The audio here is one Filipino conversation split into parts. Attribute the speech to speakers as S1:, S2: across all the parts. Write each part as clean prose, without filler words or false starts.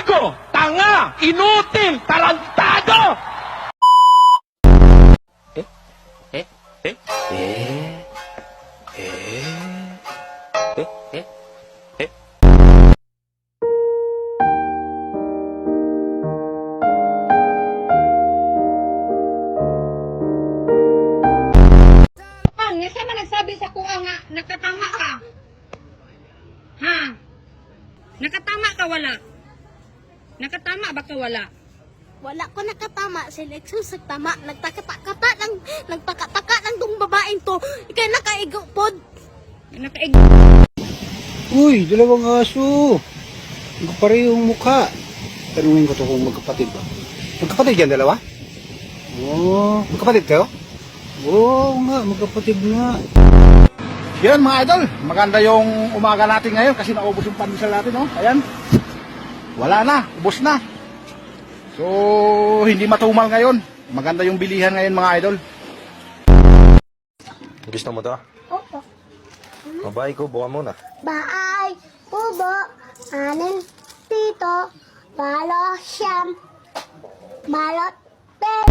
S1: Gago! Tanga! Inutil! Tarantado!
S2: Nga sa man nagsabi sa kuha nga nakatama ka? Ha? Nakatama ka wala? Nakatama ba ka wala?
S3: Wala ko nakatama, si Lexus nagtama, nagtaka-taka lang tong babaeng to. Ikay nakaigo pod.
S2: Nakaig...
S4: Uy, dalawang aso. Magparehong mukha. Tanungin ko to kung magkapatid ba. Magkapatid yan, dalawa? Oo, magkapatid kayo? Oo nga, magkapatid nga.
S5: Yan mga idol, maganda yung umaga natin ngayon kasi naubos yung pandesal natin, no? Ayan. Wala na, ubos na. So, hindi matumal ngayon. Maganda yung bilihan ngayon mga idol.
S6: Gusto mo to?
S3: Opo.
S6: Mabay ko, buka muna.
S3: Baay, pubo, anin, tito, balo, siyam, balot, pen.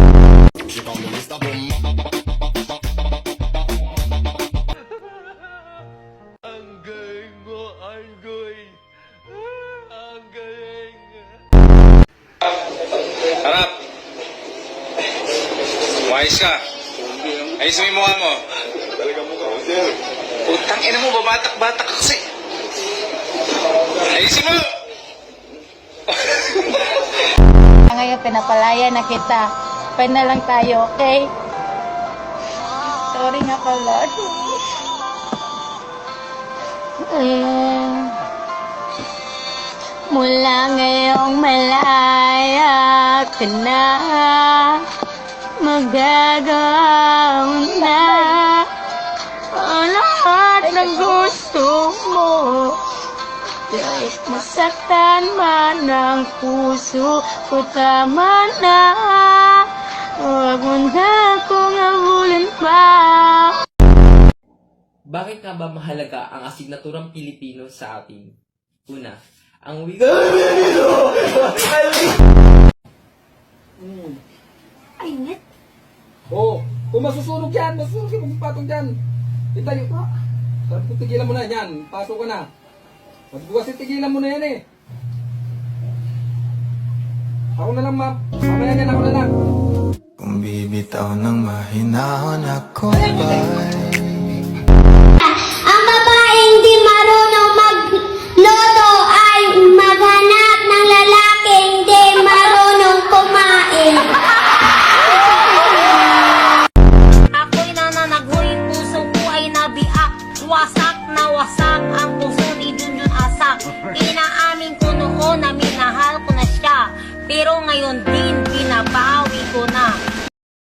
S7: Harap. Wais ka. Ayos mo yung mukha mo. Utang ina mo, babatak-batak kasi. Ayusin mo!
S8: Ngayon pinapalaya na kita. Pwede na lang tayo, okay? Sorry nga pala. Mula ngayong malaya ka na, magagawin na ang lahat ng gusto mo. Kahit masaktan man ang puso ko, tama na. Huwag mo na akong abulin pa.
S9: Bakit nga ba mahalaga ang asignaturang Pilipino sa atin? Una, ang wika...
S3: Ay, net.
S10: Oo. Kung masusunog yan, masusunog yung magpatong dyan. Hintay nyo. Sabi ko, tigilan mo na yan. Pasok ka na. Sabi ko kasi tigilan mo na yan eh. Ako na lang, ma'am. Mamaya yan, ako na lang.
S6: Kung bibitaw ng mahinahon ako ba'y
S3: Ang babaeng di marunong magluto ay maghanap ng lalaking di marunong kumain.
S2: Ako'y nananagoy, puso ko ay nabiak. Wasak na wasak, ang puso ni Junjun asak. Inaamin ko noon na minahal ko na siya, pero ngayon din binabawi ko na.